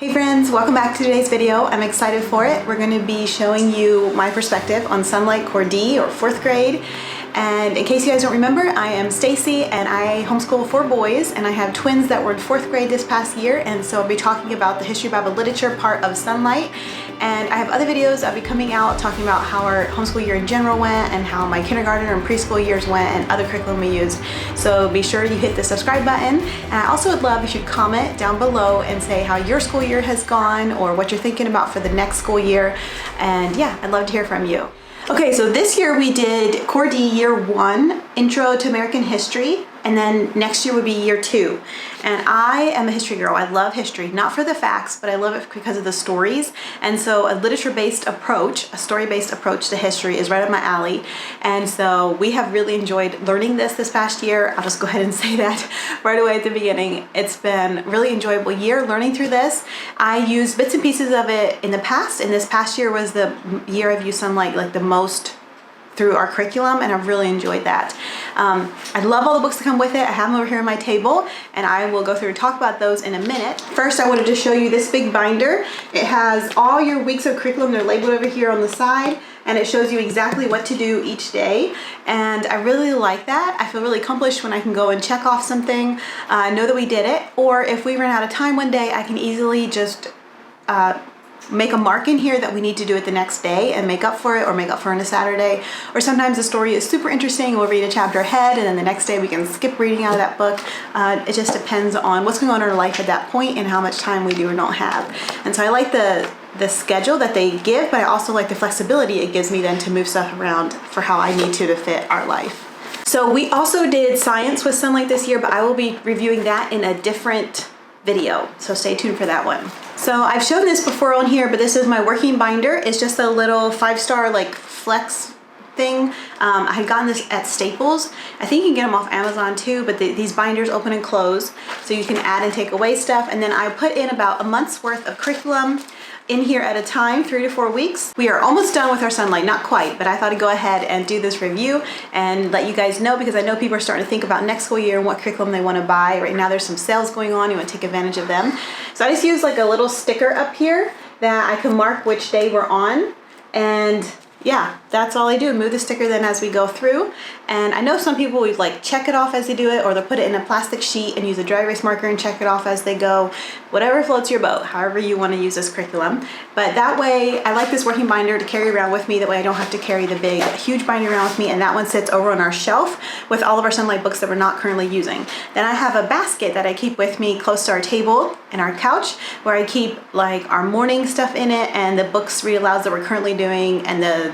Hey friends, welcome back to today's video. I'm excited for it. We're going to be showing you my perspective on Sonlight Core D, or 4th grade. And in case you guys don't remember, I am Stacey and I homeschool 4 boys, and I have twins that were in 4th grade this past year, and so I'll be talking about the History Bible Literature part of Sonlight. And I have other videos that'll be coming out talking about how our homeschool year in general went and how my kindergarten and preschool years went and other curriculum we used. So be sure you hit the subscribe button. And I also would love if you'd comment down below and say how your school year has gone or what you're thinking about for the next school year. And yeah, I'd love to hear from you. Okay, so this year we did Core D Year 1, Intro to American History, and then next year would be Year 2. And I am a history girl. I love history, not for the facts, but I love it because of the stories. And so a literature-based approach, a story-based approach to history is right up my alley. And so we have really enjoyed learning this past year. I'll just go ahead and say that right away at the beginning. It's been a really enjoyable year learning through this. I used bits and pieces of it in the past, and this past year was the year I've used Sonlight like the most through our curriculum, and I've really enjoyed that. I love all the books that come with it. I have them over here on my table, and I will go through and talk about those in a minute. First, I wanted to show you this big binder. It has all your weeks of curriculum. They're labeled over here on the side, and it shows you exactly what to do each day, and I really like that. I feel really accomplished when I can go and check off something, know that we did it, or if we ran out of time one day, I can easily just make a mark in here that we need to do it the next day and make up for it, or make up for it on a Saturday. Or sometimes the story is super interesting and we'll read a chapter ahead, and then the next day we can skip reading out of that book. It just depends on what's going on in our life at that point and how much time we do or don't have. And so I like the schedule that they give, but I also like the flexibility it gives me then to move stuff around for how I need to fit our life. So we also did science with Sonlight this year, but I will be reviewing that in a different video, so stay tuned for that one. So I've shown this before on here, but this is my working binder. It's just a little 5-star like flex thing. I had gotten this at Staples. I think you can get them off Amazon too, but these binders open and close, so you can add and take away stuff. And then I put in about a month's worth of curriculum in here at a time, 3 to 4 weeks. We are almost done with our Sonlight, not quite, but I thought I'd go ahead and do this review and let you guys know, because I know people are starting to think about next school year and what curriculum they want to buy. Right now there's some sales going on, you want to take advantage of them. So I just used like a little sticker up here that I can mark which day we're on, and yeah, that's all I do. Move the sticker then as we go through. And I know some people would like check it off as they do it, or they'll put it in a plastic sheet and use a dry erase marker and check it off as they go. Whatever floats your boat, however you want to use this curriculum. But that way, I like this working binder to carry around with me. That way I don't have to carry the big, huge binder around with me, and that one sits over on our shelf with all of our Sonlight books that we're not currently using. Then I have a basket that I keep with me close to our table and our couch, where I keep like our morning stuff in it and the books read alouds that we're currently doing, and the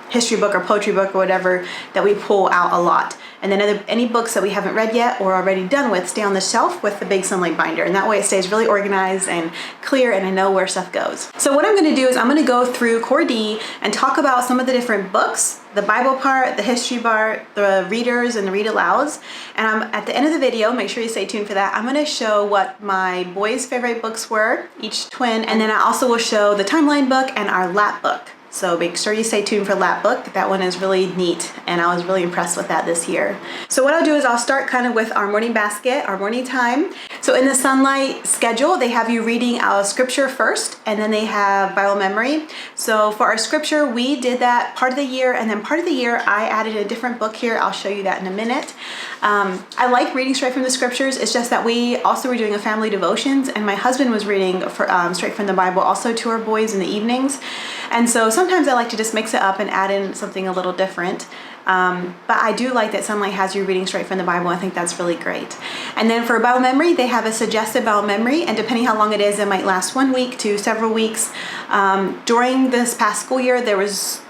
history book or poetry book or whatever that we pull out a lot. And then any books that we haven't read yet or already done with stay on the shelf with the big Sonlight binder, and that way it stays really organized and clear, and I know where stuff goes. So what I'm going to do is I'm going to go through Core D and talk about some of the different books, the Bible part, the history part, the readers and the read alouds. And at the end of the video, make sure you stay tuned for that, I'm going to show what my boys' favorite books were, each twin, and then I also will show the timeline book and our Lapbook. So make sure you stay tuned for Lapbook. That one is really neat, and I was really impressed with that this year. So what I'll do is I'll start kind of with our morning basket, our morning time. So in the Sonlight schedule, they have you reading our scripture first, and then they have Bible memory. So for our scripture, we did that part of the year, and then part of the year I added a different book here. I'll show you that in a minute. I like reading straight from the scriptures. It's just that we also were doing a family devotions, and my husband was reading straight from the Bible also to our boys in the evenings. And so sometimes I like to just mix it up and add in something a little different. But I do like that Sonlight has you reading straight from the Bible. I think that's really great. And then for Bible memory, they have a suggested Bible memory, and depending how long it is, it might last 1 week to several weeks. During this past school year, there was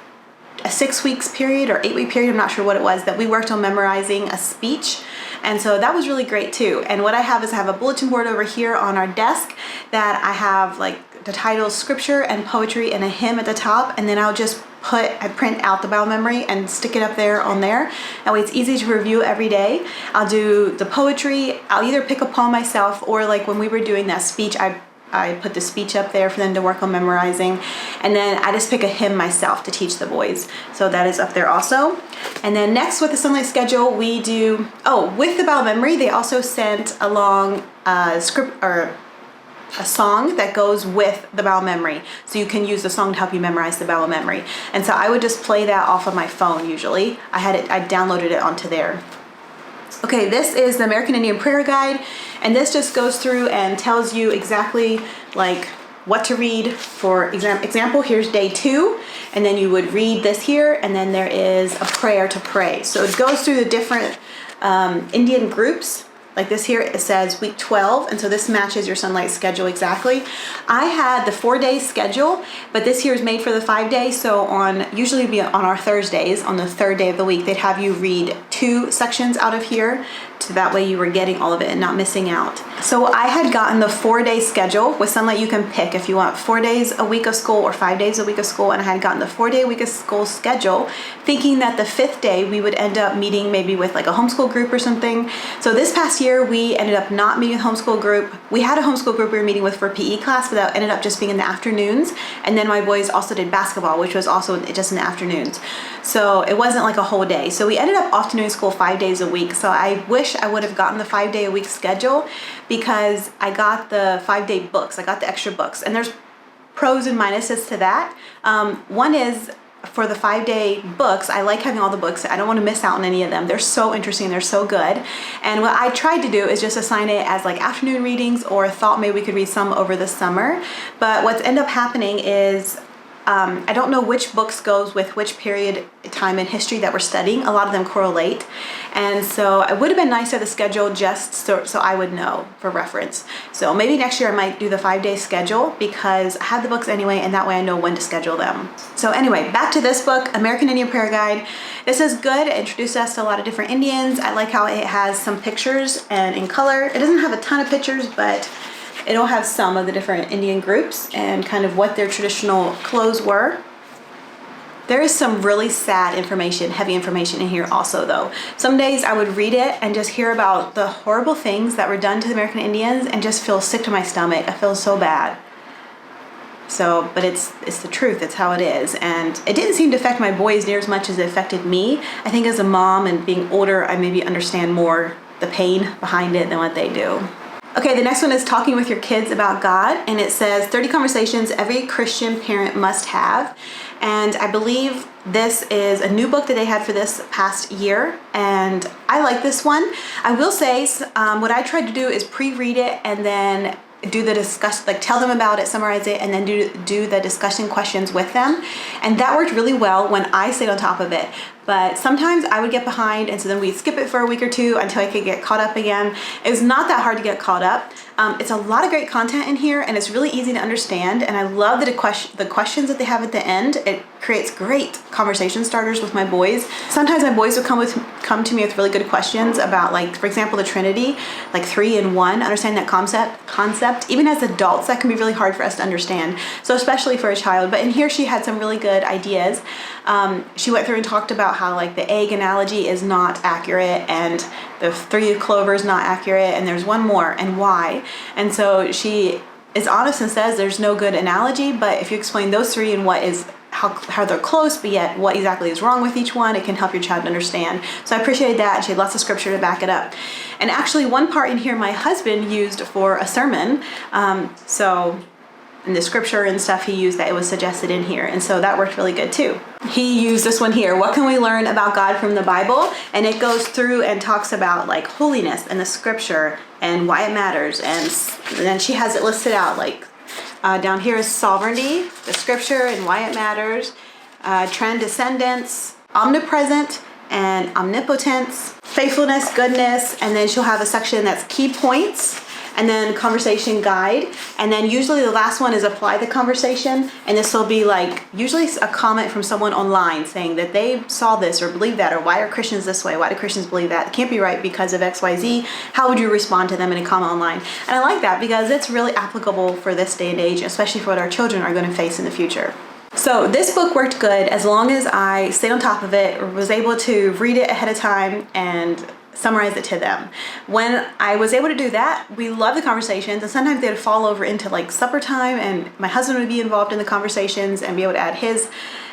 a 6 weeks period or 8-week period, I'm not sure what it was, that we worked on memorizing a speech. And so that was really great too. And what I have is I have a bulletin board over here on our desk that I have like the titles scripture and poetry and a hymn at the top, and then I'll just I print out the Bible memory and stick it up there on there. That way it's easy to review every day. I'll do the poetry. I'll either pick a poem myself, or like when we were doing that speech, I put the speech up there for them to work on memorizing. And then I just pick a hymn myself to teach the boys. So that is up there also. And then next with the Sonlight schedule, we do, with the Bible memory, they also sent along script or a song that goes with the Bible memory. So you can use the song to help you memorize the Bible memory. And so I would just play that off of my phone usually. I downloaded it onto there. Okay, this is the American Indian Prayer Guide, and this just goes through and tells you exactly like what to read. For example, here's day 2, and then you would read this here, and then there is a prayer to pray. So it goes through the different Indian groups. Like this here, it says week 12, and so this matches your Sonlight schedule exactly. I had the 4-day schedule, but this here is made for the 5 days. So usually be on our Thursdays, on the 3rd day of the week, they'd have you read 2 sections out of here, so that way you were getting all of it and not missing out. So I had gotten the 4-day schedule. With Sonlight, you can pick if you want 4 days a week of school or 5 days a week of school, and I had gotten the 4-day a week of school schedule, thinking that the 5th day we would end up meeting maybe with like a homeschool group or something. So this past year we ended up not meeting with homeschool group. We had a homeschool group we were meeting with for PE class, but that ended up just being in the afternoons. And then my boys also did basketball, which was also just in the afternoons. So it wasn't like a whole day. So we ended up off doing school 5 days a week. So I wish I would have gotten the 5-day a week schedule, because I got the 5-day books. I got the extra books, and there's pros and minuses to that. One is, for the 5-day books, I like having all the books. I don't want to miss out on any of them. They're so interesting. They're so good. And what I tried to do is just assign it as like afternoon readings, or thought maybe we could read some over the summer. But what's ended up happening is I don't know which books goes with which period time in history that we're studying. A lot of them correlate. And so it would have been nice to have the schedule just so I would know for reference. So maybe next year I might do the 5-day schedule, because I have the books anyway, and that way I know when to schedule them. So anyway, back to this book, American Indian Prayer Guide. This is good. It introduces us to a lot of different Indians. I like how it has some pictures and in color. It doesn't have a ton of pictures, but it'll have some of the different Indian groups and kind of what their traditional clothes were. There is some really sad information, heavy information in here also though. Some days I would read it and just hear about the horrible things that were done to the American Indians and just feel sick to my stomach. I feel so bad. So, but it's the truth, it's how it is. And it didn't seem to affect my boys near as much as it affected me. I think as a mom and being older, I maybe understand more the pain behind it than what they do. Okay, the next one is talking with your kids about God, and it says 30 conversations every Christian parent must have. And I believe this is a new book that they had for this past year, and I like this one. I will say what I tried to do is pre-read it and then do the discuss, like tell them about it, summarize it, and then do the discussion questions with them. And that worked really well when I stayed on top of it. But sometimes I would get behind, and so then we'd skip it for a week or two until I could get caught up again. It was not that hard to get caught up. It's a lot of great content in here, and it's really easy to understand. And I love the questions that they have at the end. It creates great conversation starters with my boys. Sometimes my boys would come to me with really good questions about, like, for example, the Trinity, like 3 in 1, understanding that concept. Even as adults, that can be really hard for us to understand. So especially for a child. But in here, she had some really good ideas. She went through and talked about how, like, the egg analogy is not accurate, and the 3 of clover is not accurate, and there's one more, and why. And so she is honest and says there's no good analogy, but if you explain those 3 and what is how they're close, but yet what exactly is wrong with each one, it can help your child understand. So I appreciated that, and she had lots of scripture to back it up. And actually one part in here my husband used for a sermon, so in the scripture and stuff he used that it was suggested in here, and so that worked really good too. He used this one here, what can we learn about God from the Bible? And it goes through and talks about, like, holiness and the scripture and why it matters, and then she has it listed out, like down here is sovereignty, the scripture and why it matters, transcendence, omnipresent and omnipotence, faithfulness, goodness, and then she'll have a section that's key points, and then conversation guide, and then usually the last one is apply the conversation, and this will be like usually a comment from someone online saying that they saw this or believe that, or why are Christians this way, why do Christians believe that, it can't be right because of XYZ, how would you respond to them in a comment online? And I like that because it's really applicable for this day and age, especially for what our children are going to face in the future. So this book worked good as long as I stayed on top of it, or was able to read it ahead of time and summarize it to them. When I was able to do that, we loved the conversations, and sometimes they would fall over into like supper time, and my husband would be involved in the conversations and be able to add his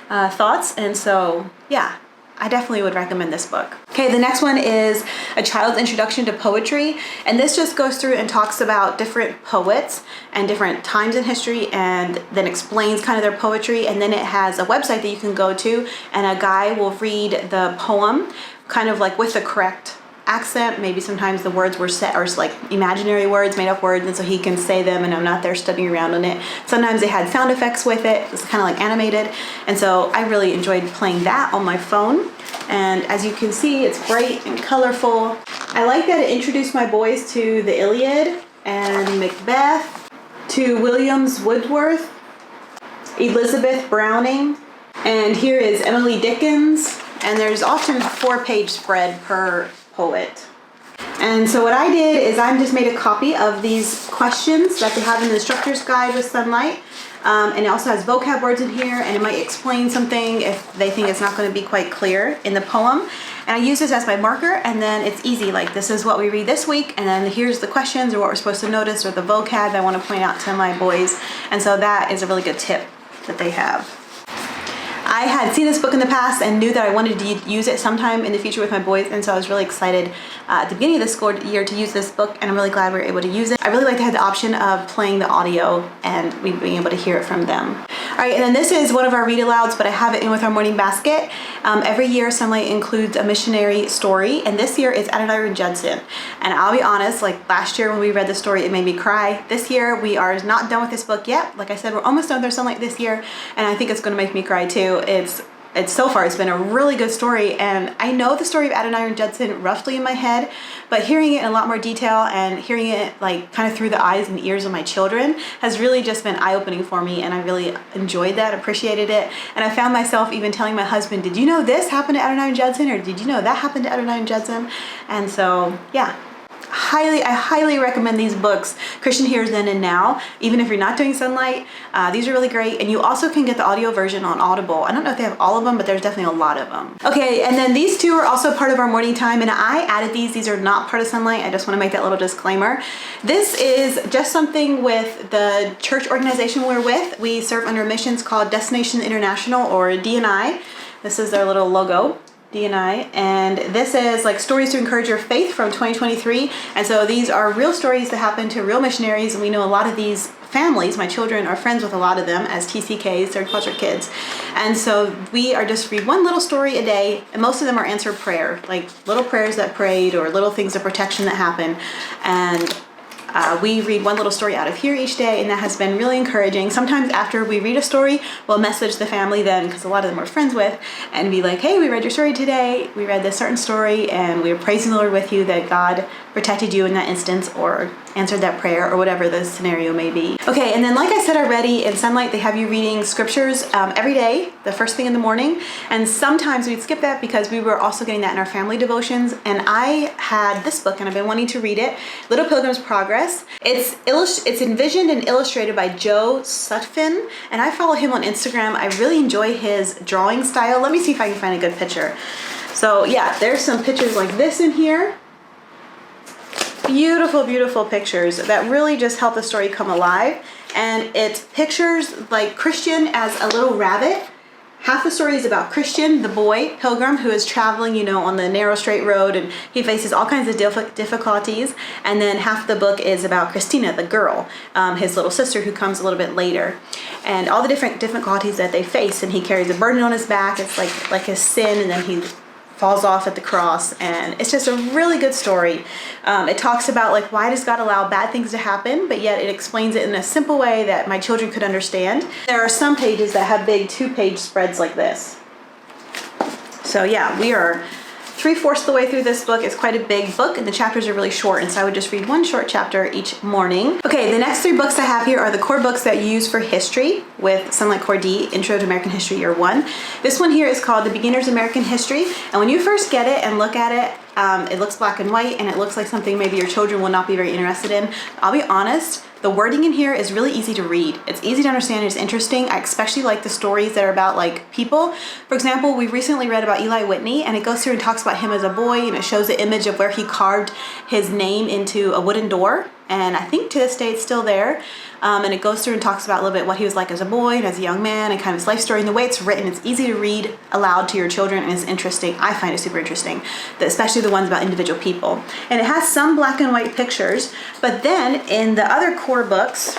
thoughts. And so yeah, I definitely would recommend this book. Okay, the next one is A Child's Introduction to Poetry. And this just goes through and talks about different poets and different times in history and then explains kind of their poetry. And then it has a website that you can go to and a guy will read the poem kind of like with the correct accent. Maybe sometimes the words were set or like imaginary words, made up words, and so he can say them and I'm not there studying around on it. Sometimes they had sound effects with it. It's kind of like animated, and so I really enjoyed playing that on my phone. And as you can see, it's bright and colorful. I like that it introduced my boys to the Iliad and Macbeth, to Williams Wordsworth, Elizabeth Browning, and here is Emily Dickens, and there's often a 4-page spread per poet. And so what I did is I just made a copy of these questions that they have in the instructor's guide with Sonlight. And it also has vocab words in here, and it might explain something if they think it's not going to be quite clear in the poem. And I use this as my marker, and then it's easy, like this is what we read this week, and then here's the questions or what we're supposed to notice or the vocab I want to point out to my boys. And so that is a really good tip that they have. I had seen this book in the past and knew that I wanted to use it sometime in the future with my boys, and so I was really excited at the beginning of the school year to use this book, and I'm really glad we were able to use it. I really like to have the option of playing the audio and we being able to hear it from them. All right, and then this is one of our read alouds, but I have it in with our morning basket. Every year Sonlight includes a missionary story, and this year it's Adoniram Judson. And I'll be honest, like last year when we read the story, it made me cry. This year we are not done with this book yet. Like I said, we're almost done with our Sonlight this year, and I think it's going to make me cry too. It's so far, it's been a really good story, and I know the story of Adoniram Judson roughly in my head, but hearing it in a lot more detail and hearing it like kind of through the eyes and ears of my children has really just been eye-opening for me, and I really enjoyed that, appreciated it. And I found myself even telling my husband, did you know this happened to Adoniram Judson, or did you know that happened to Adoniram Judson? And so yeah, I highly recommend these books, Christian Here's Then and Now, even if you're not doing Sonlight. These are really great, and you also can get the audio version on Audible. I don't know if they have all of them, but there's definitely a lot of them. Okay, and then these two are also part of our morning time, and I added these. These are not part of Sonlight. I just want to make that little disclaimer. This is just something with the church organization we're with. We serve under missions called Destination International, or D&I. This is their little logo. D&I, and this is like stories to encourage your faith from 2023. And so these are real stories that happen to real missionaries, and we know a lot of these families. My children are friends with a lot of them as TCKs, third culture kids. And so we are just read one little story a day, and most of them are answered prayer, like little prayers that prayed or little things of protection that happen. And we read one little story out of here each day, and that has been really encouraging. Sometimes after we read a story, we'll message the family then, because a lot of them we're friends with, and be like, hey, we read your story today. We read this certain story, and we were praising the Lord with you that God protected you in that instance, or answered that prayer, or whatever the scenario may be. Okay, and then like I said already, in Sonlight they have you reading scriptures every day, the first thing in the morning, and sometimes we'd skip that because we were also getting that in our family devotions. And I had this book and I've been wanting to read it, Little Pilgrim's Progress. It's envisioned and illustrated by Joe Sutphin, and I follow him on Instagram. I really enjoy his drawing style. Let me see if I can find a good picture. So yeah, there's some pictures like this in here. Beautiful, beautiful pictures that really just help the story come alive. And it's pictures like Christian as a little rabbit. Half the story is about Christian, the boy, pilgrim, who is traveling, you know, on the narrow straight road, and he faces all kinds of difficulties. And then half the book is about Christina, the girl, his little sister, who comes a little bit later, and all the different difficulties that they face. And he carries a burden on his back. It's like his sin, and then he falls off at the cross, and it's just a really good story. It talks about like, why does God allow bad things to happen, but yet it explains it in a simple way that my children could understand. There are some pages that have big 2-page spreads like this. So yeah, we are 3/4 of the way through this book. It's quite a big book, and the chapters are really short, and so I would just read one short chapter each morning. Okay, the next 3 books I have here are the core books that you use for history with Sonlight Core D, Intro to American History Year 1. This one here is called The Beginner's American History, and when you first get it and look at it, it looks black and white, and it looks like something maybe your children will not be very interested in. I'll be honest, The wording in here is really easy to read. It's easy to understand, it's interesting. I especially like the stories that are about like people. For example, we recently read about Eli Whitney, and it goes through and talks about him as a boy, and it shows the image of where he carved his name into a wooden door. And I think to this day it's still there. And it goes through and talks about a little bit what he was like as a boy and as a young man and kind of his life story. And the way it's written, it's easy to read aloud to your children, and it's interesting. I find it super interesting, especially the ones about individual people. And it has some black and white pictures, but then in the other core books,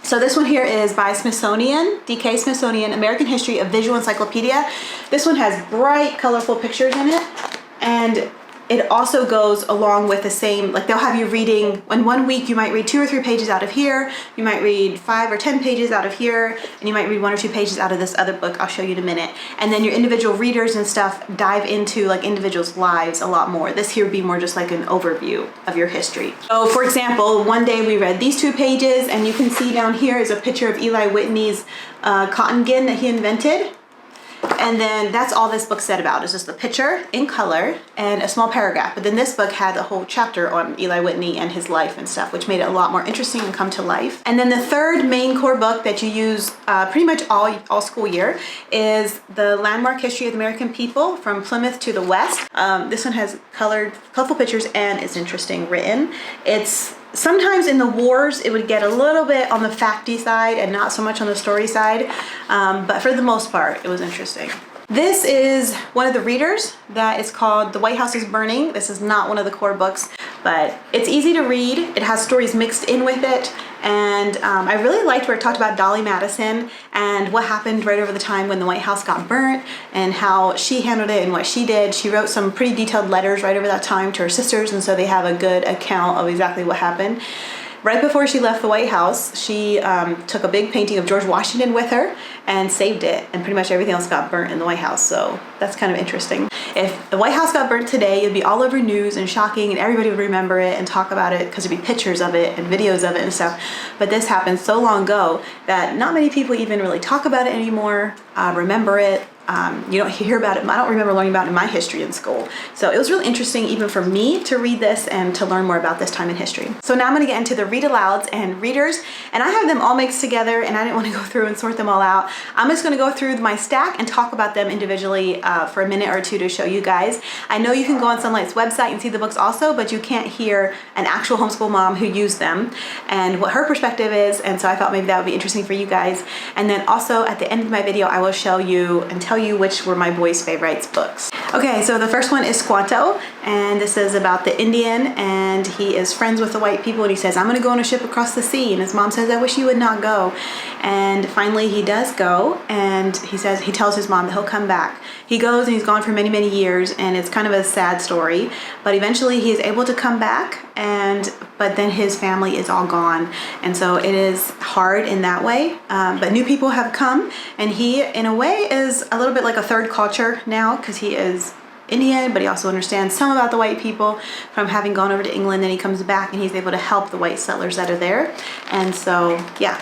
so this one here is by Smithsonian, DK Smithsonian, American History, a Visual Encyclopedia. This one has bright, colorful pictures in it, and it also goes along with the same, like they'll have you reading, in 1 week you might read 2 or 3 pages out of here, you might read 5 or 10 pages out of here, and you might read 1 or 2 pages out of this other book I'll show you in a minute. And then your individual readers and stuff dive into like individuals' lives a lot more. This here would be more just like an overview of your history. So for example, one day we read these 2 pages, and you can see down here is a picture of Eli Whitney's cotton gin that he invented. And then that's all this book said about. It's just a picture in color and a small paragraph. But then this book had a whole chapter on Eli Whitney and his life and stuff, which made it a lot more interesting and come to life. And then the third main core book that you use pretty much all school year is the Landmark History of the American People from Plymouth to the West. This one has colorful pictures, and it's interesting written. It's sometimes in the wars it would get a little bit on the facty side and not so much on the story side, but for the most part it was interesting. This is one of the readers that is called The White House is Burning. This is not one of the core books, but it's easy to read. It has stories mixed in with it, and I really liked where it talked about Dolly Madison and what happened right over the time when the White House got burnt and how she handled it and what she did. She wrote some pretty detailed letters right over that time to her sisters, and so they have a good account of exactly what happened. Right before she left the White House, she took a big painting of George Washington with her and saved it, and pretty much everything else got burnt in the White House, so that's kind of interesting. If the White House got burnt today, it'd be all over news and shocking, and everybody would remember it and talk about it because there'd be pictures of it and videos of it and stuff. But this happened so long ago that not many people even really talk about it anymore, remember it. You don't hear about it. I don't remember learning about it in my history in school. So it was really interesting even for me to read this and to learn more about this time in history. So now I'm going to get into the read alouds and readers, and I have them all mixed together, and I didn't want to go through and sort them all out. I'm just going to go through my stack and talk about them individually for a minute or two to show you guys. I know you can go on Sonlight's website and see the books also, but you can't hear an actual homeschool mom who used them and what her perspective is, and so I thought maybe that would be interesting for you guys. And then also at the end of my video, I will show you and tell you which were my boys' favorites books. Okay, so the first one is Squanto, and this is about the Indian, and he is friends with the white people, and he says, I'm gonna go on a ship across the sea, and his mom says, I wish you would not go. And finally he does go, and he tells his mom that he'll come back. He goes, and he's gone for many, many years, and it's kind of a sad story, but eventually he is able to come back, but then his family is all gone, and so it is hard in that way, but new people have come, and he in a way is a little bit like a third culture now, because he is Indian, but he also understands some about the white people from having gone over to England. Then he comes back and he's able to help the white settlers that are there, and so yeah,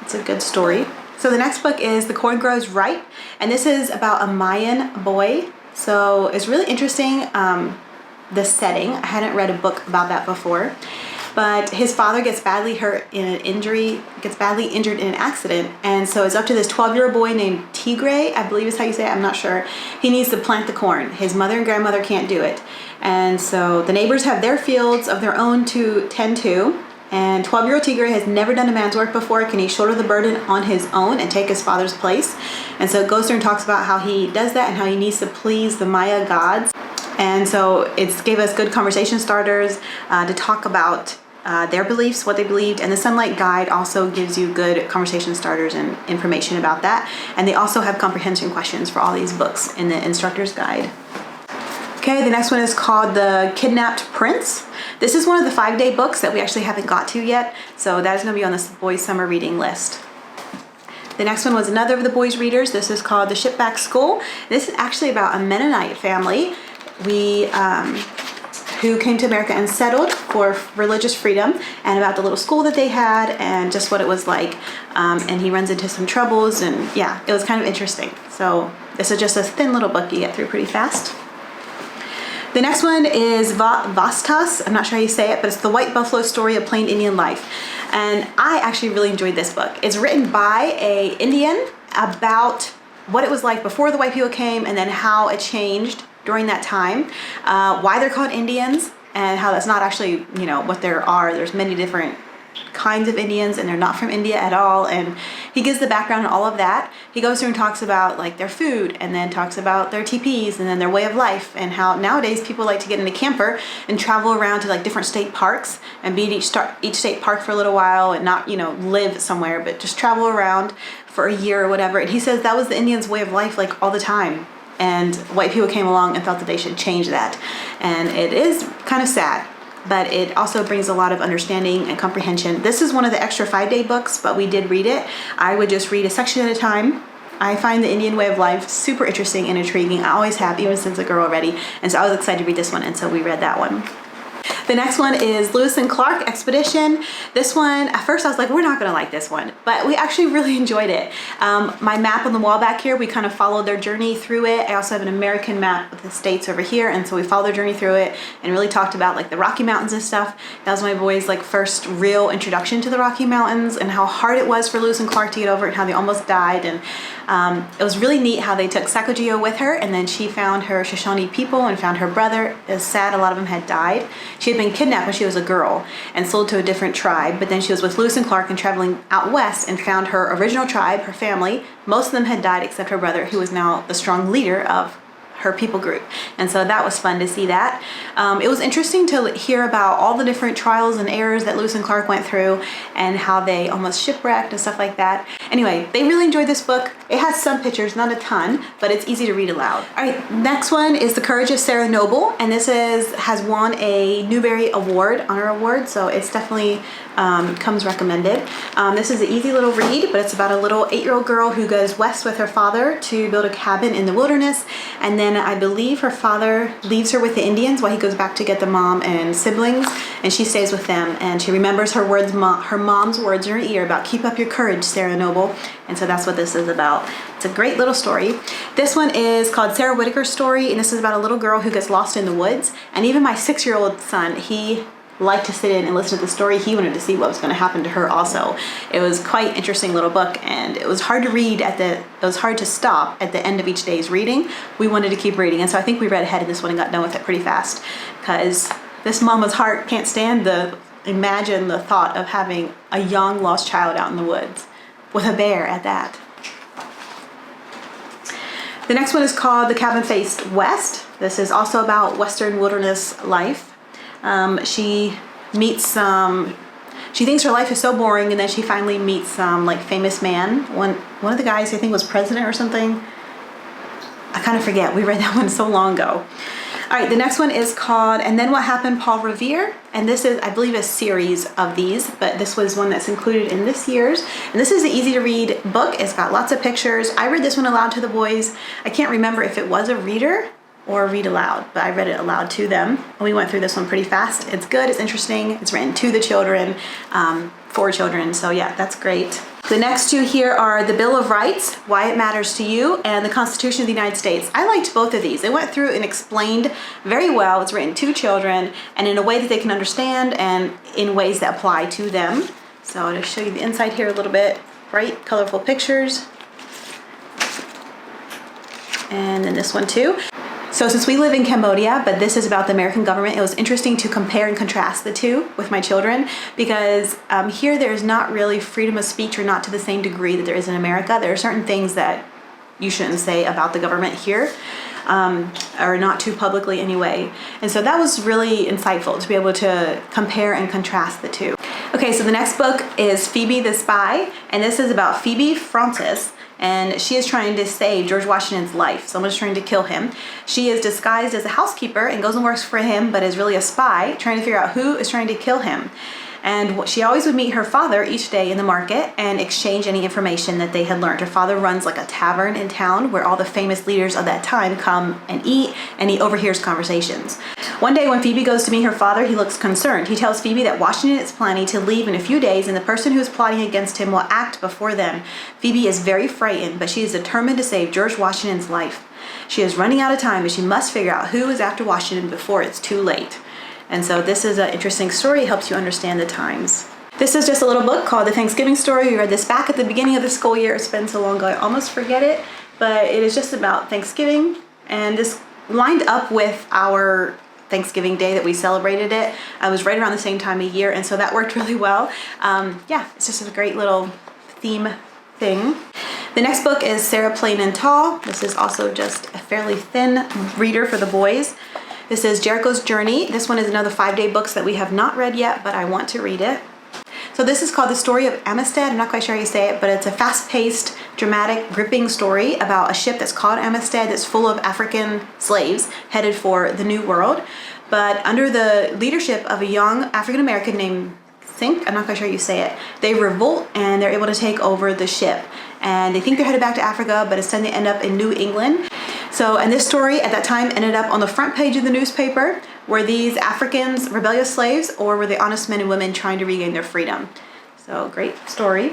it's a good story. So the next book is The Corn Grows Right, and this is about a Mayan boy, so it's really interesting. The setting, I hadn't read a book about that before, but his father gets badly hurt in an injury, gets badly injured in an accident, and so it's up to this 12-year-old boy named Tigre, I believe is how you say it, I'm not sure. He needs to plant the corn. His mother and grandmother can't do it, and so the neighbors have their fields of their own to tend to, and 12-year-old Tigre has never done a man's work before. Can he shoulder the burden on his own and take his father's place? And so it goes through and talks about how he does that and how he needs to please the Maya gods. And so it gave us good conversation starters to talk about their beliefs, what they believed, and the Sonlight Guide also gives you good conversation starters and information about that. And they also have comprehension questions for all these books in the instructor's guide. Okay, the next one is called The Kidnapped Prince. This is one of the 5-day books that we actually haven't got to yet, so that is going to be on this boys' summer reading list. The next one was another of the boys' readers. This is called The Shipback School. This is actually about a Mennonite family who came to America and settled for religious freedom, and about the little school that they had and just what it was like. And he runs into some troubles, and yeah, it was kind of interesting. So this is just a thin little book you get through pretty fast. The next one is Vastas. I'm not sure how you say it, but it's the White Buffalo Story of Plain Indian Life. And I actually really enjoyed this book. It's written by an Indian about what it was like before the white people came and then how it changed during that time, why they're called Indians, and how that's not actually, you know, what there are. There's many different kinds of Indians and they're not from India at all. And he gives the background and all of that. He goes through and talks about like their food and then talks about their teepees and then their way of life and how nowadays people like to get in a camper and travel around to like different state parks and be at each state park for a little while and not, you know, live somewhere, but just travel around for a year or whatever. And he says that was the Indians' way of life like all the time. And white people came along and thought that they should change that. And it is kind of sad, but it also brings a lot of understanding and comprehension. This is one of the extra 5-day books, but we did read it. I would just read a section at a time. I find the Indian way of life super interesting and intriguing. I always have, even since a girl already. And so I was excited to read this one, and so we read that one. The next one is Lewis and Clark Expedition. This one, at first I was like, we're not gonna like this one, but we actually really enjoyed it. My map on the wall back here, we kind of followed their journey through it. I also have an American map of the states over here, and so we followed their journey through it and really talked about like the Rocky Mountains and stuff. That was my boys' like first real introduction to the Rocky Mountains and how hard it was for Lewis and Clark to get over it and how they almost died. And it was really neat how they took Sacagawea with her, and then she found her Shoshone people and found her brother. It was sad, a lot of them had died. She had been kidnapped when she was a girl and sold to a different tribe, but then she was with Lewis and Clark and traveling out west and found her original tribe, her family. Most of them had died except her brother, who was now the strong leader of her people group. And so that was fun to see that. It was interesting to hear about all the different trials and errors that Lewis and Clark went through and how they almost shipwrecked and stuff like that. Anyway, they really enjoyed this book. It has some pictures, not a ton, but it's easy to read aloud. All right, next one is The Courage of Sarah Noble, and this has won a Newbery Award, Honor Award, so it's definitely comes recommended. This is an easy little read, but it's about a little 8-year-old girl who goes west with her father to build a cabin in the wilderness, and then I believe her father leaves her with the Indians while he goes back to get the mom and siblings, and she stays with them, and she remembers her words, her mom's words in her ear about keep up your courage, Sarah Noble, and so that's what this is about. It's a great little story. This one is called Sarah Whitaker's Story, and this is about a little girl who gets lost in the woods, and even my 6-year-old son, he liked to sit in and listen to the story. He wanted to see what was going to happen to her also. It was quite an interesting little book, and it was hard to read it was hard to stop at the end of each day's reading. We wanted to keep reading, and so I think we read ahead of this one and got done with it pretty fast, because this mama's heart can't stand imagine the thought of having a young lost child out in the woods with a bear at that. The next one is called The Cabin Faced West. This is also about Western wilderness life. She thinks her life is so boring, and then she finally meets some like famous man. One of the guys I think was president or something. I kind of forget. We read that one so long ago. All right, the next one is called And Then What Happened, Paul Revere. And this is, I believe, a series of these, but this was one that's included in this year's. And this is an easy to read book. It's got lots of pictures. I read this one aloud to the boys. I can't remember if it was a reader or read aloud, but I read it aloud to them. And we went through this one pretty fast. It's good, it's interesting, it's written to the children, for children, so yeah, that's great. The next two here are The Bill of Rights, Why It Matters to You, and The Constitution of the United States. I liked both of these. They went through and explained very well. It's written to children and in a way that they can understand and in ways that apply to them. So I'll just show you the inside here a little bit. Bright, colorful pictures. And then this one too. So since we live in Cambodia, but this is about the American government, it was interesting to compare and contrast the two with my children, because here there's not really freedom of speech, or not to the same degree that there is in America. There are certain things that you shouldn't say about the government here, or not too publicly anyway. And so that was really insightful to be able to compare and contrast the two. Okay, so the next book is Phoebe the Spy, and this is about Phoebe Francis. And she is trying to save George Washington's life. Someone's trying to kill him. She is disguised as a housekeeper and goes and works for him, but is really a spy, trying to figure out who is trying to kill him. And she always would meet her father each day in the market and exchange any information that they had learned. Her father runs like a tavern in town where all the famous leaders of that time come and eat, and he overhears conversations. One day when Phoebe goes to meet her father, he looks concerned. He tells Phoebe that Washington is planning to leave in a few days and the person who is plotting against him will act before then. Phoebe is very frightened, but she is determined to save George Washington's life. She is running out of time and she must figure out who is after Washington before it's too late. And so this is an interesting story. It helps you understand the times. This is just a little book called The Thanksgiving Story. We read this back at the beginning of the school year. It's been so long ago I almost forget it, but it is just about Thanksgiving, and this lined up with our Thanksgiving Day that we celebrated it. I was right around the same time of year, and so that worked really well. Yeah, it's just a great little theme thing. The next book is Sarah Plain and Tall. This is also just a fairly thin reader for the boys. This is Jericho's Journey. This one is another 5-day books that we have not read yet, but I want to read it. So this is called The Story of Amistad. I'm not quite sure how you say it, but it's a fast-paced, dramatic, gripping story about a ship that's called Amistad that's full of African slaves headed for the New World. But under the leadership of a young African-American named Think, I'm not quite sure how you say it, they revolt and they're able to take over the ship. And they think they're headed back to Africa, but instead they end up in New England. So, and this story at that time ended up on the front page of the newspaper. Were these Africans rebellious slaves, or were they honest men and women trying to regain their freedom? So, great story.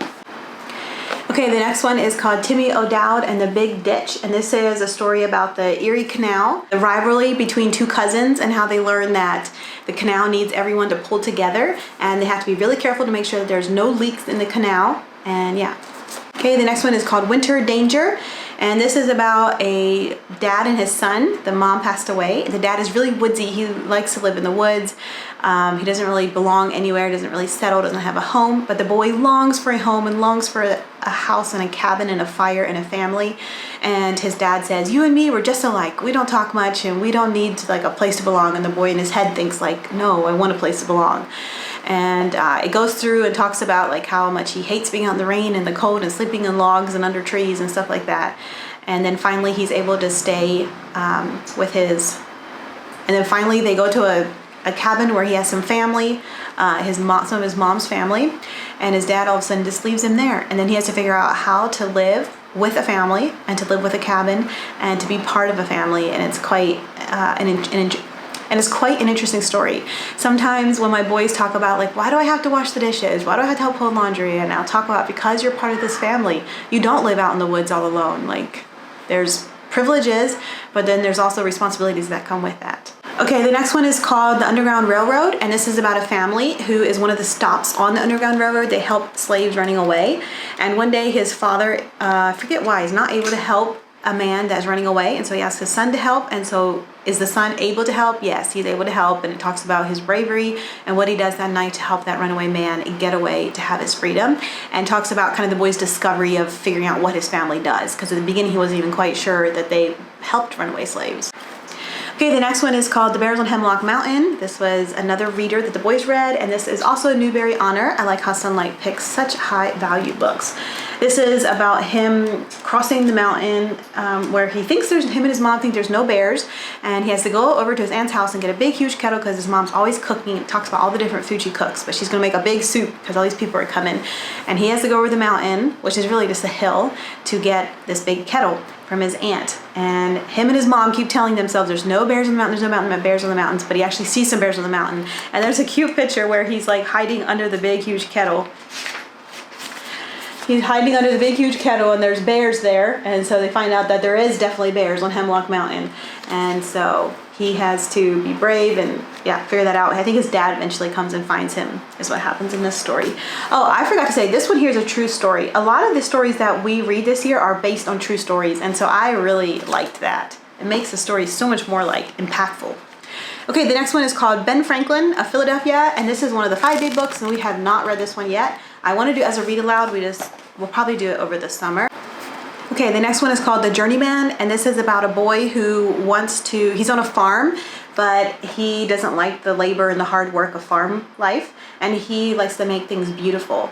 Okay, the next one is called Timmy O'Dowd and the Big Ditch, and this is a story about the Erie Canal, the rivalry between two cousins and how they learn that the canal needs everyone to pull together, and they have to be really careful to make sure that there's no leaks in the canal, and yeah. Okay, the next one is called Winter Danger. And this is about a dad and his son. The mom passed away. The dad is really woodsy. He likes to live in the woods. He doesn't really belong anywhere, doesn't really settle, doesn't have a home. But the boy longs for a home and longs for a house and a cabin and a fire and a family. And his dad says, you and me, we're just alike. We don't talk much and we don't need like a place to belong. And the boy in his head thinks like, no, I want a place to belong. And it goes through and talks about like how much he hates being out in the rain and the cold and sleeping in logs and under trees and stuff like that. And then finally he's able to stay with his, and then finally they go to a cabin where he has some family, some of his mom's family, and his dad all of a sudden just leaves him there. And then he has to figure out how to live with a family and to live with a cabin and to be part of a family. And it's quite and it's quite an interesting story. Sometimes when my boys talk about like, why do I have to wash the dishes? Why do I have to help fold laundry? And I'll talk about because you're part of this family. You don't live out in the woods all alone. Like there's privileges, but then there's also responsibilities that come with that. Okay, the next one is called The Underground Railroad, and this is about a family who is one of the stops on the Underground Railroad. They help slaves running away, and one day his father, I forget why, is not able to help a man that's running away, and so he asks his son to help. And so is the son able to help? Yes, he's able to help, and it talks about his bravery and what he does that night to help that runaway man get away to have his freedom, and talks about kind of the boy's discovery of figuring out what his family does, because at the beginning he wasn't even quite sure that they helped runaway slaves. Okay, the next one is called The Bears on Hemlock Mountain. This was another reader that the boys read, and this is also a Newbery honor. I like how Sonlight picks such high value books. This is about him crossing the mountain where he thinks him and his mom think there's no bears, and he has to go over to his aunt's house and get a big huge kettle because his mom's always cooking. It talks about all the different food she cooks, but she's gonna make a big soup because all these people are coming, and he has to go over the mountain, which is really just a hill, to get this big kettle from his aunt. And him and his mom keep telling themselves there's no bears on the mountain, there's no bears on the mountains, but he actually sees some bears on the mountain. And there's a cute picture where he's like hiding under the big huge kettle. He's hiding under the big huge kettle and there's bears there, and so they find out that there is definitely bears on Hemlock Mountain. And so he has to be brave and yeah, figure that out. I think his dad eventually comes and finds him, is what happens in this story. Oh, I forgot to say, this one here is a true story. A lot of the stories that we read this year are based on true stories, and so I really liked that. It makes the story so much more like impactful. Okay, the next one is called Ben Franklin of Philadelphia, and this is one of the 5-day books, and we have not read this one yet. I want to do it as a read aloud. We'll probably do it over the summer. Okay, the next one is called The Journeyman, and this is about a boy who he's on a farm, but he doesn't like the labor and the hard work of farm life, and he likes to make things beautiful.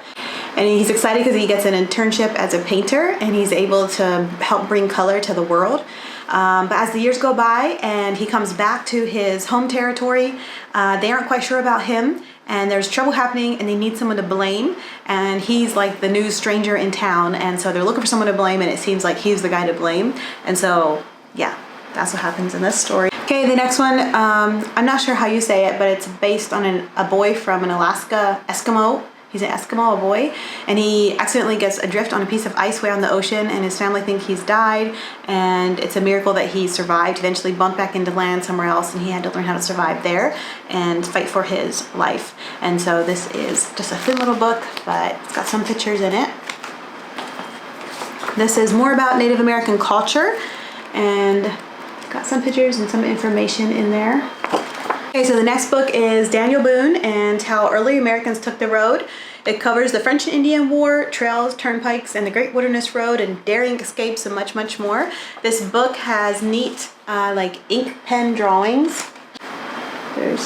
And he's excited because he gets an internship as a painter, and he's able to help bring color to the world. But as the years go by and he comes back to his home territory, they aren't quite sure about him, and there's trouble happening and they need someone to blame, and he's like the new stranger in town, and so they're looking for someone to blame, and it seems like he's the guy to blame. And so yeah, that's what happens in this story. Okay, the next one, I'm not sure how you say it, but it's based on a boy from an Alaska Eskimo. He's an Eskimo, a boy, and he accidentally gets adrift on a piece of ice way on the ocean, and his family think he's died, and it's a miracle that he survived, eventually bumped back into land somewhere else, and he had to learn how to survive there and fight for his life. And so this is just a thin little book, but it's got some pictures in it. This is more about Native American culture, and got some pictures and some information in there. Okay, so the next book is Daniel Boone and How Early Americans Took the Road. It covers the French and Indian War, trails, turnpikes, and the Great Wilderness Road, and daring escapes, and much, much more. This book has neat, like ink pen drawings. There's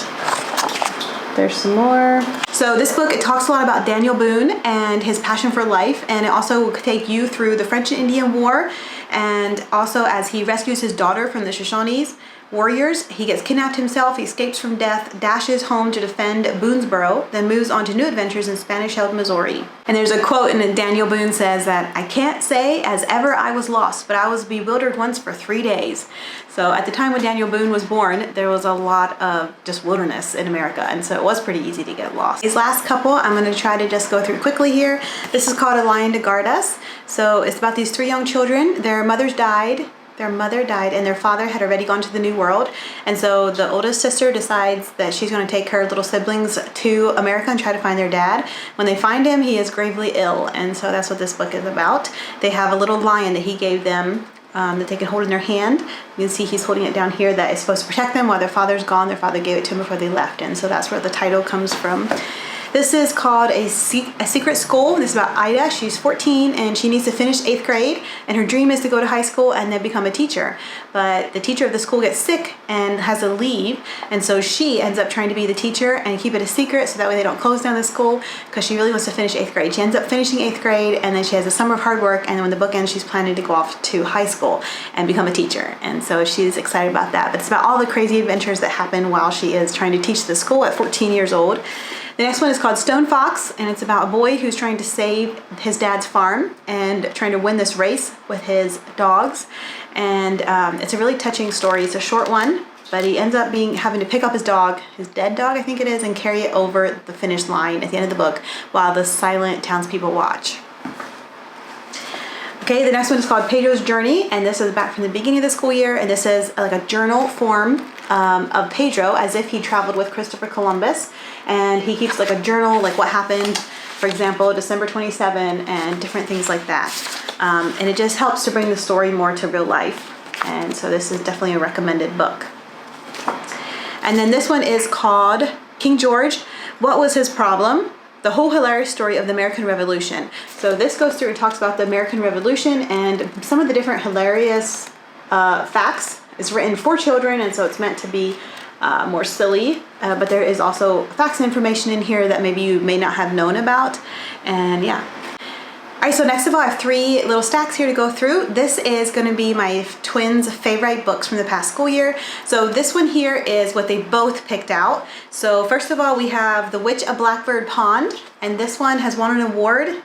some more. So this book, it talks a lot about Daniel Boone and his passion for life, and it also will take you through the French and Indian War, and also as he rescues his daughter from the Shoshones warriors. He gets kidnapped himself, he escapes from death, dashes home to defend Boonesboro, then moves on to new adventures in Spanish-held Missouri. And there's a quote in it, Daniel Boone says that, "I can't say as ever I was lost, but I was bewildered once for 3 days." So at the time when Daniel Boone was born, there was a lot of just wilderness in America, and so it was pretty easy to get lost. These last couple, I'm going to try to just go through quickly here. This is called A Lion to Guard Us. So it's about these 3 young children. Their mother died, and their father had already gone to the New World. And so the oldest sister decides that she's going to take her little siblings to America and try to find their dad. When they find him, he is gravely ill. And so that's what this book is about. They have a little lion that he gave them that they can hold in their hand. You can see he's holding it down here, that is supposed to protect them while their father's gone. Their father gave it to him before they left. And so that's where the title comes from. This is called A Secret School. This is about Ida. She's 14 and she needs to finish 8th grade, and her dream is to go to high school and then become a teacher. But the teacher of the school gets sick and has to leave, and so she ends up trying to be the teacher and keep it a secret so that way they don't close down the school, because she really wants to finish 8th grade. She ends up finishing 8th grade, and then she has a summer of hard work, and then when the book ends, she's planning to go off to high school and become a teacher. And so she's excited about that. But it's about all the crazy adventures that happen while she is trying to teach the school at 14 years old. The next one is called Stone Fox, and it's about a boy who's trying to save his dad's farm and trying to win this race with his dogs. And it's a really touching story. It's a short one, but he ends up having to pick up his dog, his dead dog I think it is, and carry it over the finish line at the end of the book while the silent townspeople watch. Okay, the next one is called Pedro's Journey, and this is back from the beginning of the school year, and this is like a journal form of Pedro as if he traveled with Christopher Columbus, and he keeps like a journal, like what happened, for example, December 27, and different things like that. And it just helps to bring the story more to real life, and so this is definitely a recommended book. And then this one is called King George, What Was His Problem? The Whole Hilarious Story of the American Revolution. So this goes through and talks about the American Revolution and some of the different hilarious facts. It's written for children, and so it's meant to be more silly, but there is also facts and information in here that maybe you may not have known about, and yeah. All right, so next of all, I have 3 little stacks here to go through. This is going to be my twins' favorite books from the past school year. So this one here is what they both picked out. So first of all, we have The Witch of Blackbird Pond, and this one has won an award,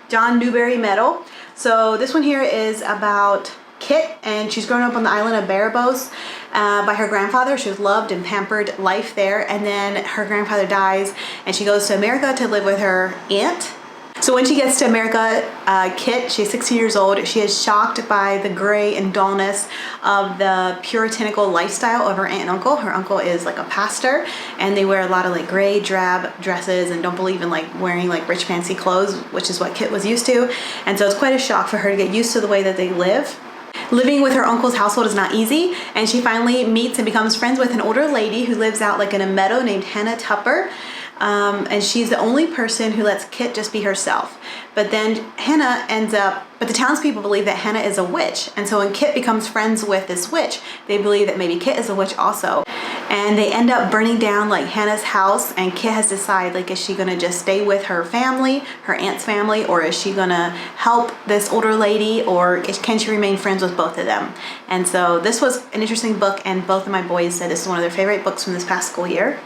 John Newbery Medal. So this one here is about Kit, and she's grown up on the island of Barbados by her grandfather. She was loved and pampered life there, and then her grandfather dies, and she goes to America to live with her aunt. So when she gets to America, Kit, she's 16 years old, she is shocked by the gray and dullness of the puritanical lifestyle of her aunt and uncle. Her uncle is like a pastor, and they wear a lot of like gray, drab dresses and don't believe in like wearing like rich fancy clothes, which is what Kit was used to. And so it's quite a shock for her to get used to the way that they live. Living with her uncle's household is not easy, and she finally meets and becomes friends with an older lady who lives out like in a meadow named Hannah Tupper. And she's the only person who lets Kit just be herself. But then but the townspeople believe that Hannah is a witch. And so when Kit becomes friends with this witch, they believe that maybe Kit is a witch also. And they end up burning down like Hannah's house, and Kit has to decide, like, is she gonna just stay with her family, her aunt's family, or is she gonna help this older lady, or can she remain friends with both of them? And so this was an interesting book, and both of my boys said this is one of their favorite books from this past school year.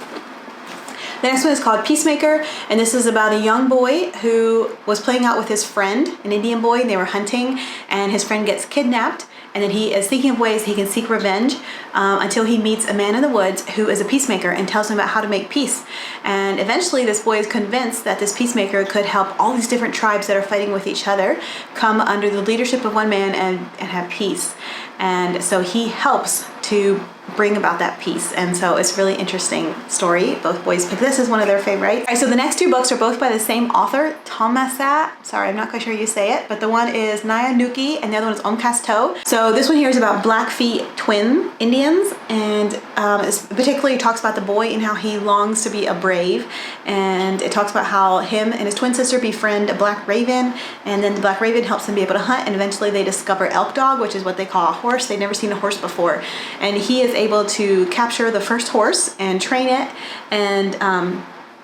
The next one is called Peacemaker, and this is about a young boy who was playing out with his friend, an Indian boy, and they were hunting, and his friend gets kidnapped, and then he is thinking of ways he can seek revenge until he meets a man in the woods who is a peacemaker and tells him about how to make peace. And eventually this boy is convinced that this peacemaker could help all these different tribes that are fighting with each other come under the leadership of one man and have peace. And so he helps to bring about that peace. And so it's a really interesting story. Both boys picked this as one of their favorites. All right, so the next two books are both by the same author, Thomasat. Sorry, I'm not quite sure how you say it, but the one is Naya Nuki and the other one is Omkasto. So this one here is about Blackfeet twin Indians, and it particularly talks about the boy and how he longs to be a brave. And it talks about how him and his twin sister befriend a black raven, and then the black raven helps them be able to hunt, and eventually they discover elk dog, which is what they call a horse. They'd never seen a horse before. And he is able to capture the first horse and train it, and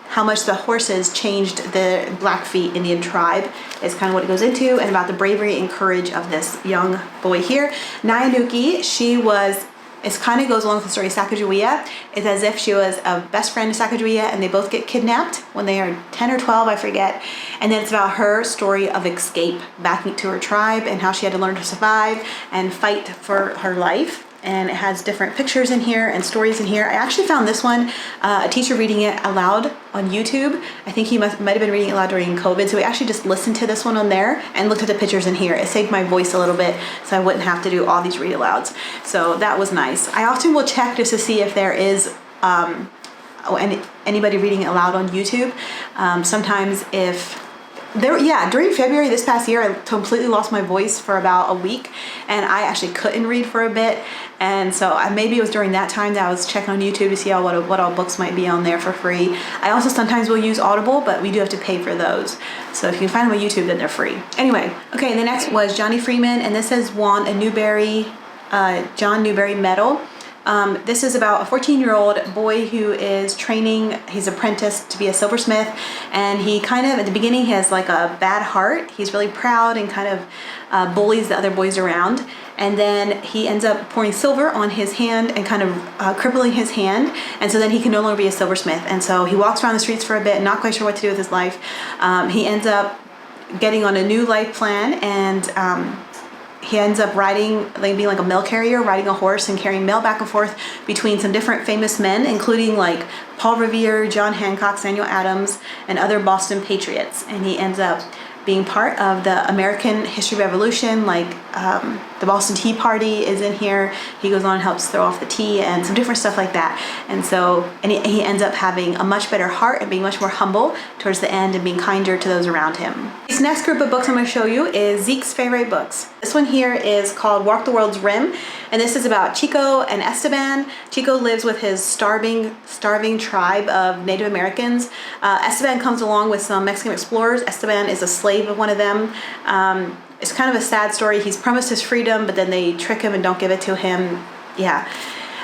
how much the horses changed the Blackfeet Indian tribe is kind of what it goes into, and about the bravery and courage of this young boy here. Naya Nuki, it kind of goes along with the story of Sacagawea. It's as if she was a best friend of Sacagawea, and they both get kidnapped when they are 10 or 12, I forget. And then it's about her story of escape back to her tribe and how she had to learn to survive and fight for her life. And it has different pictures in here and stories in here. I actually found this one, a teacher reading it aloud on YouTube. I think he might have been reading it aloud during COVID, so we actually just listened to this one on there and looked at the pictures in here. It saved my voice a little bit, so I wouldn't have to do all these read alouds. So that was nice. I often will check just to see if there is anybody reading it aloud on YouTube. Sometimes during February this past year, I completely lost my voice for about a week, and I actually couldn't read for a bit. And so maybe it was during that time that I was checking on YouTube to see what all books might be on there for free. I also sometimes will use Audible, but we do have to pay for those. So if you can find them on YouTube, then they're free. Anyway, okay, the next was Johnny Freeman, and this has won a John Newbery Medal. This is about a 14-year-old boy who is training his apprentice to be a silversmith, and he kind of, at the beginning, has like a bad heart. He's really proud and kind of bullies the other boys around, and then he ends up pouring silver on his hand and kind of crippling his hand, and so then he can no longer be a silversmith. And so he walks around the streets for a bit, not quite sure what to do with his life. He ends up getting on a new life plan, and he ends up being like a mail carrier, riding a horse and carrying mail back and forth between some different famous men, including like Paul Revere, John Hancock, Samuel Adams, and other Boston patriots. And he ends up being part of the American History Revolution, like the Boston Tea Party is in here. He goes on and helps throw off the tea and some different stuff like that. And he ends up having a much better heart and being much more humble towards the end and being kinder to those around him. This next group of books I'm going to show you is Zeke's favorite books. This one here is called Walk the World's Rim, and this is about Chico and Esteban. Chico lives with his starving tribe of Native Americans. Esteban comes along with some Mexican explorers. Esteban is a slave of one of them. It's kind of a sad story. He's promised his freedom, but then they trick him and don't give it to him. Yeah.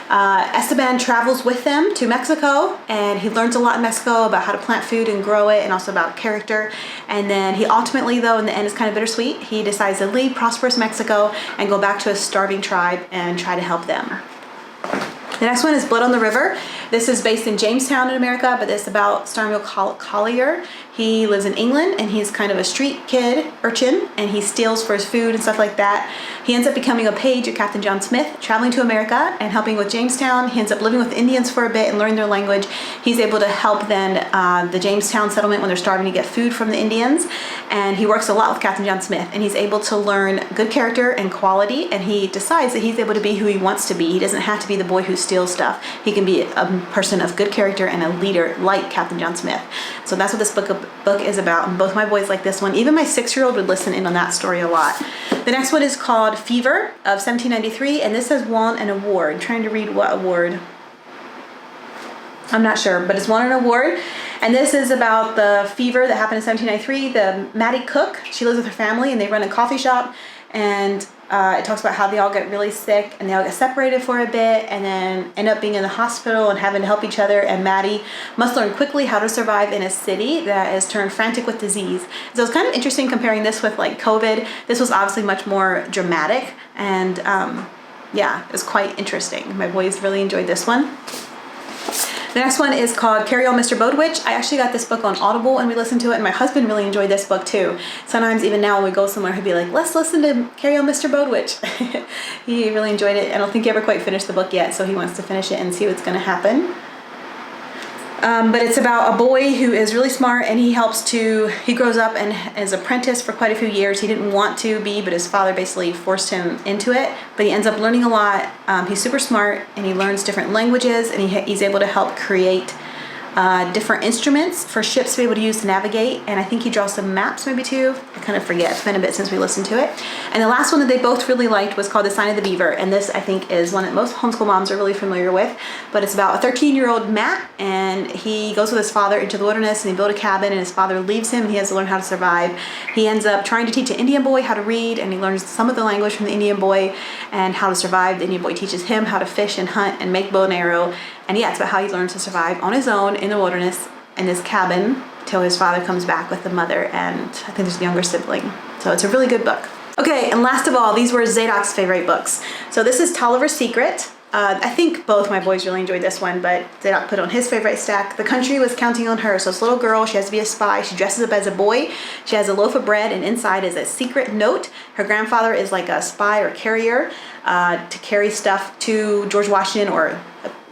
Esteban travels with them to Mexico, and he learns a lot in Mexico about how to plant food and grow it, and also about character. And then he ultimately, though, in the end, is kind of bittersweet. He decides to leave prosperous Mexico and go back to his starving tribe and try to help them. The next one is Blood on the River. This is based in Jamestown in America, but it's about Samuel Collier. He lives in England, and he's kind of a street urchin, and he steals for his food and stuff like that. He ends up becoming a page at Captain John Smith, traveling to America and helping with Jamestown. He ends up living with Indians for a bit and learning their language. He's able to help then the Jamestown settlement when they're starving to get food from the Indians. And he works a lot with Captain John Smith, and he's able to learn good character and quality, and he decides that he's able to be who he wants to be. He doesn't have to be the boy who steals stuff. He can be a person of good character and a leader like Captain John Smith. So that's what this book is about, and both my boys like this one. Even my 6-year-old would listen in on that story a lot. The next one is called Fever of 1793, and this has won an award. I'm trying to read what award. I'm not sure, but it's won an award. And this is about the fever that happened in 1793. The Mattie Cook, she lives with her family, and they run a coffee shop, and it talks about how they all get really sick and they all get separated for a bit and then end up being in the hospital and having to help each other. And Mattie must learn quickly how to survive in a city that is turned frantic with disease. So it's kind of interesting comparing this with like COVID. This was obviously much more dramatic, and yeah, it's quite interesting. My boys really enjoyed this one. The next one is called Carry On Mr. Bodwitch. I actually got this book on Audible and we listened to it, and my husband really enjoyed this book too. Sometimes even now when we go somewhere, he'll be like, let's listen to Carry On Mr. Bodwitch. He really enjoyed it. I don't think he ever quite finished the book yet, so he wants to finish it and see what's gonna happen. But it's about a boy who is really smart, and he grows up and is apprenticed for quite a few years. He didn't want to be, but his father basically forced him into it. But he ends up learning a lot. He's super smart, and he learns different languages, and he's able to help create different instruments for ships to be able to use to navigate. And I think he draws some maps maybe too. I kind of forget, it's been a bit since we listened to it. And the last one that they both really liked was called The Sign of the Beaver. And this I think is one that most homeschool moms are really familiar with. But it's about a 13-year-old Matt, and he goes with his father into the wilderness, and they build a cabin, and his father leaves him, and he has to learn how to survive. He ends up trying to teach an Indian boy how to read, and he learns some of the language from the Indian boy and how to survive. The Indian boy teaches him how to fish and hunt and make bow and arrow. And yeah, it's about how he learns to survive on his own in the wilderness in this cabin till his father comes back with the mother, and I think there's a younger sibling. So it's a really good book. Okay, and last of all, these were Zadok's favorite books. So this is Tolliver's Secret. I think both my boys really enjoyed this one, but Zadok put on his favorite stack. The country was counting on her. So this little girl, she has to be a spy. She dresses up as a boy. She has a loaf of bread, and inside is a secret note. Her grandfather is like a spy or carrier to carry stuff to George Washington, or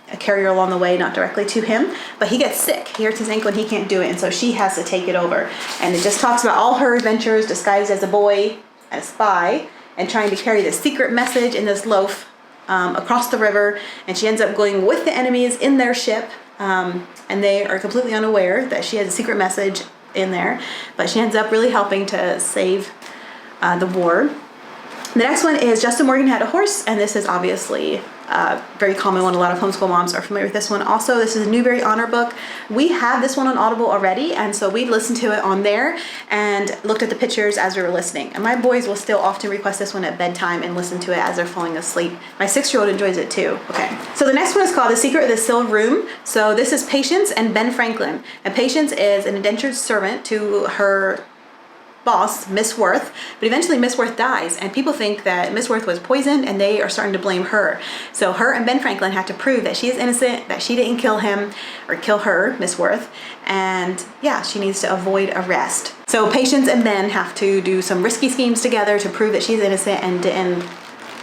a carrier along the way, not directly to him, but he gets sick. He hurts his ankle and he can't do it, and so she has to take it over. And it just talks about all her adventures disguised as a boy, a spy, and trying to carry this secret message in this loaf across the river. And she ends up going with the enemies in their ship, and they are completely unaware that she has a secret message in there, but she ends up really helping to save the war. The next one is Justin Morgan Had a Horse, and this is obviously very common one. A lot of homeschool moms are familiar with this one. Also, this is a Newbery Honor book. We have this one on Audible already, and so we listened to it on there and looked at the pictures as we were listening. And my boys will still often request this one at bedtime and listen to it as they're falling asleep. My 6-year-old enjoys it too. Okay, so the next one is called The Secret of the Sealed Room. So this is Patience and Ben Franklin. And Patience is an indentured servant to her boss, Miss Worth, but eventually Miss Worth dies, and people think that Miss Worth was poisoned, and they are starting to blame her. So her and Ben Franklin have to prove that she is innocent, that she didn't kill him or kill her, Miss Worth, and yeah, she needs to avoid arrest. So Patience and Ben have to do some risky schemes together to prove that she's innocent and didn't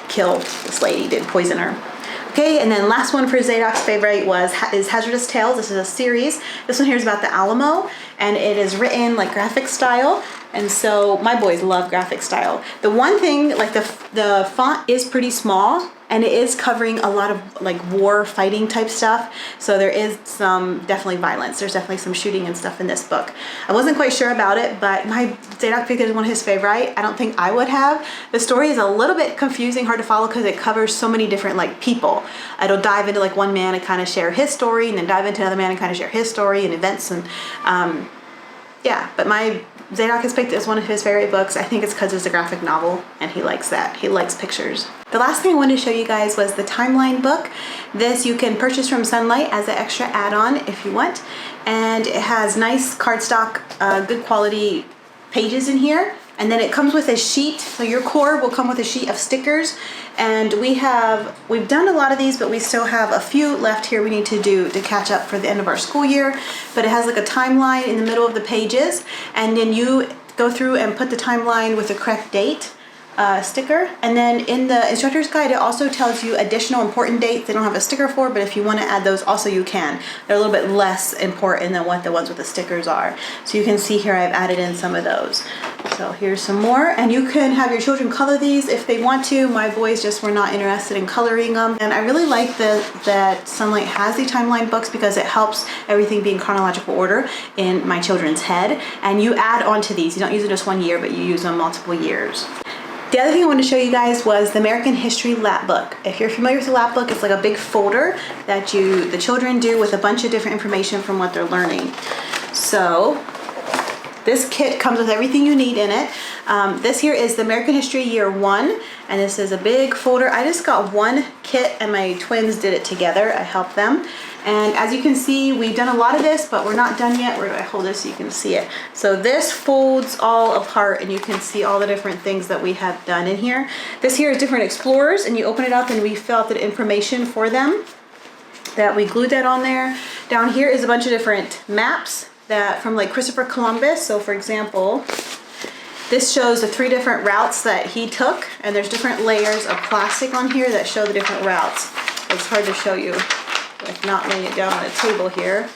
kill this lady, didn't poison her. Okay, and then last one for Zadok's favorite is Hazardous Tales. This is a series. This one here is about the Alamo, and it is written like graphic style. And so my boys love graphic style. The one thing, like the font is pretty small, and it is covering a lot of like war fighting type stuff. So there is some definitely violence. There's definitely some shooting and stuff in this book. I wasn't quite sure about it, but my Zadok picked it as one of his favorite. I don't think I would have. The story is a little bit confusing, hard to follow, because it covers so many different like people. It'll dive into like one man and kind of share his story, and then dive into another man and kind of share his story and events, and yeah, but my Zadok has picked it as one of his favorite books. I think it's because it's a graphic novel, and he likes that. He likes pictures. The last thing I wanted to show you guys was the Timeline book. This you can purchase from Sonlight as an extra add-on if you want. And it has nice cardstock, good quality pages in here. And then it comes with a sheet, so your core will come with a sheet of stickers. And we've done a lot of these, but we still have a few left here we need to do to catch up for the end of our school year. But it has like a timeline in the middle of the pages, and then you go through and put the timeline with the correct date sticker. And then in the instructor's guide, it also tells you additional important dates they don't have a sticker for, but if you want to add those also you can. They're a little bit less important than what the ones with the stickers are. So you can see here I've added in some of those. So here's some more, and you can have your children color these if they want to. My boys just were not interested in coloring them. And I really like that Sonlight has the timeline books, because it helps everything be in chronological order in my children's head. And you add on to these. You don't use it just one year, but you use them multiple years. The other thing I wanted to show you guys was the American History Lapbook. If you're familiar with the Lapbook, it's like a big folder that the children do with a bunch of different information from what they're learning. So this kit comes with everything you need in it. This here is the American History Year 1, and this is a big folder. I just got one kit, and my twins did it together. I helped them. And as you can see, we've done a lot of this, but we're not done yet. Where do I hold this so you can see it? So this folds all apart, and you can see all the different things that we have done in here. This here is different explorers, and you open it up and we fill out the information for them. that we glued that on there. Down here is a bunch of different maps that from like Christopher Columbus. So for example, this shows the 3 different routes that he took, and there's different layers of plastic on here that show the different routes. It's hard to show you with not laying it down on a table here,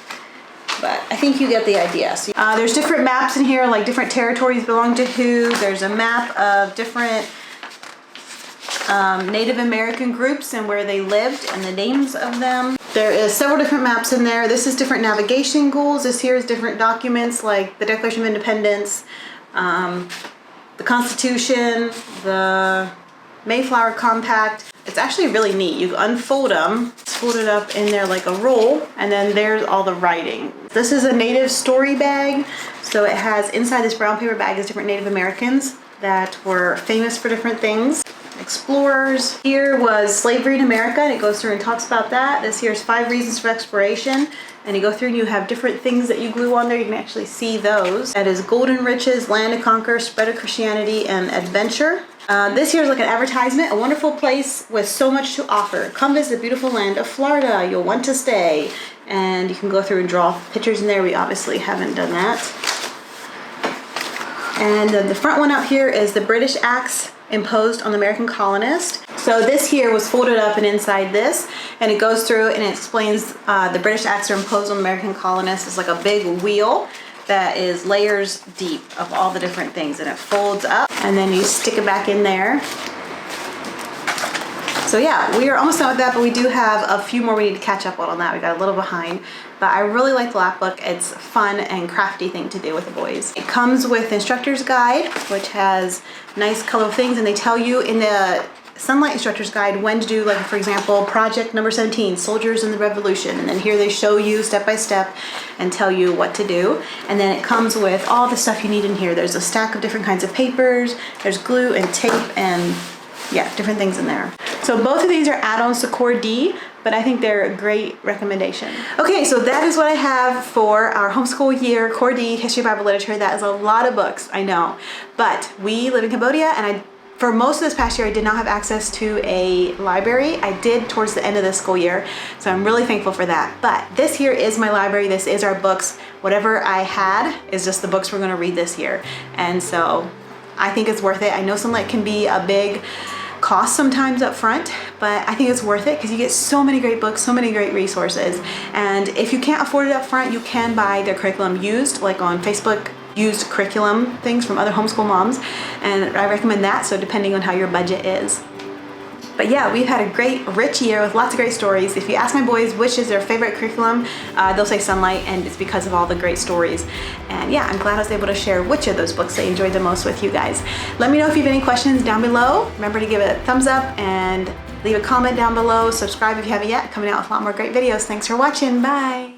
but I think you get the idea. So, there's different maps in here, like different territories belong to who. There's a map of different Native American groups and where they lived and the names of them. There is several different maps in there. This is different navigation goals. This here is different documents like the Declaration of Independence, the Constitution, the Mayflower Compact. It's actually really neat. You unfold them, it's folded up in there like a roll, and then there's all the writing. This is a Native story bag. So it has inside this brown paper bag is different Native Americans that were famous for different things. Explorers. Here was slavery in America, and it goes through and talks about that. This here is 5 reasons for exploration, and you go through and you have different things that you glue on there. You can actually see those. That is golden riches, land to conquer, spread of Christianity, and adventure. This here is like an advertisement, a wonderful place with so much to offer. Come visit the beautiful land of Florida. You'll want to stay. And you can go through and draw pictures in there. We obviously haven't done that. And then the front one out here is the British Acts imposed on the American colonist. So this here was folded up and inside this, and it goes through and it explains the British Acts are imposed on American colonists. It's like a big wheel that is layers deep of all the different things, and it folds up and then you stick it back in there. So yeah, we are almost done with that, but we do have a few more we need to catch up on that. We got a little behind, but I really like the Lapbook. It's a fun and crafty thing to do with the boys. It comes with instructor's guide, which has nice colorful things, and they tell you in the Sonlight instructor's guide when to do, like for example, project number 17, soldiers in the revolution, and then here they show you step by step and tell you what to do. And then it comes with all the stuff you need in here. There's a stack of different kinds of papers, there's glue and tape, and yeah, different things in there. So both of these are add-ons to Core D, but I think they're a great recommendation. Okay, so that is what I have for our homeschool year, Core D, History, Bible, Literature. That is a lot of books, I know. But we live in Cambodia, and for most of this past year, I did not have access to a library. I did towards the end of this school year, so I'm really thankful for that. But this here is my library. This is our books. Whatever I had is just the books we're gonna read this year. And so I think it's worth it. I know Sonlight can be a big cost sometimes up front, but I think it's worth it because you get so many great books, so many great resources. And if you can't afford it up front, you can buy their curriculum used, like on Facebook, used curriculum things from other homeschool moms, and I recommend that, so depending on how your budget is. But yeah, we've had a great, rich year with lots of great stories. If you ask my boys which is their favorite curriculum, they'll say Sonlight, and it's because of all the great stories. And yeah, I'm glad I was able to share which of those books they enjoyed the most with you guys. Let me know if you have any questions down below. Remember to give it a thumbs up and leave a comment down below. Subscribe if you haven't yet. Coming out with a lot more great videos. Thanks for watching. Bye.